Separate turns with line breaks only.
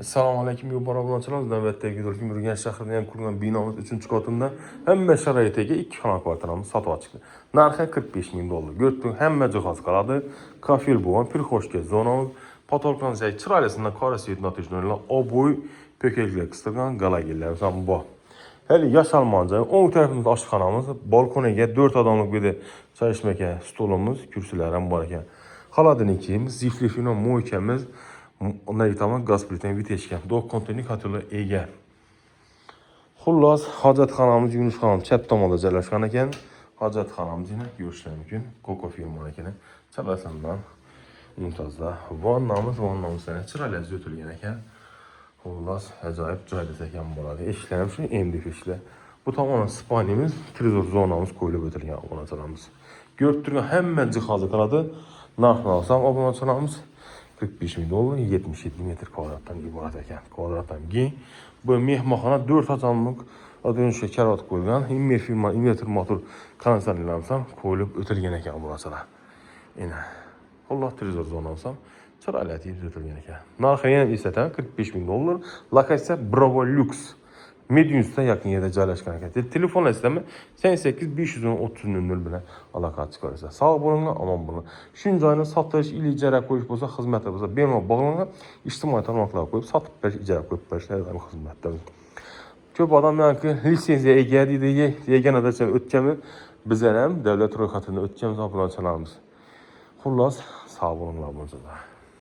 Assalomu alaykum, yo'l obunachilar. Navbatdagi Turkiy Urganch shahrida ham qurilgan binomiz 3-qatimda hamma sharoitiga 2 xona kvartiramiz sotib chiqdi. Narxi $45,000. Gördük, hamma jihoz qoladi. Kafel bo'lgan, pirxoshka zonamiz, potolkan zay chiroylisida qora svet natijlarla oboy pökeklar qistirgan galagellar ham bor. Hali yashalman joy, o'ng tarafimizda oshxonamiz, balkoniga 4 odamlik bir choy ichmaka stolimiz, kursilar ham bor ekan. Xolodilnikimiz, zifli final mo'ykamiz, ondan aytaman gaz plitani viteshka, 4 kontenli kotellar ega. Xullas, hojatxonamiz, yuvishxonamiz chap tomonda joylashgan ekan. Hojatxonamizni ko'rishlar mumkin. Koko firma ekan. Chabasandan mumtozda. Vannamiz chiroyli o'tilgan ekan. Xullas, ajoyib joyda ekan bo'ladi. Eshiklar ham shu MDF eshiklar. Bu tomonda spanimiz, trezor zonamiz qo'yilib o'tilgan obunachilarimiz. Ko'rib turgan hamma jihozi qiladi. Narxni olsam obunachilarimiz $45,000, 77 metr kvadratdan iborat ekan. Kvadratdan keng. Bu mehmonxona 4 xonalik odamcha karavot qo'yilgan. Inverter motor konditsionerlarimiz ham qo'yilib o'tilgan ekan obunachilar. Ena. Alloh trezor zonasi ham chiroyli etib o'tilgan ekan. Narxi yana eslatам $45,000. Lokatsiya Bravo Lux. Medium'da yaqin yerda joylashgan ekan. Telefonlarsizmi? 88 530 bilan aloqa chiqarasiz. Sog' bo'linglar, omon bo'ling. Shu joyni sotish, ijara qo'yish bo'lsa, xizmatlar bo'lsa, bemalol bog'lanib, ijtimoiy tarmoqlarga qo'yib, sotib berish, ijara qo'yib berishlar ham xizmatda. Ko'p odamlarki litsenziya ega deydi, yeganadacha o'tganmi? Bizlar ham davlat ro'yxatidan o'tganmiz, obunachilarimiz. Xullas, sog' bo'linglar bo'lsa.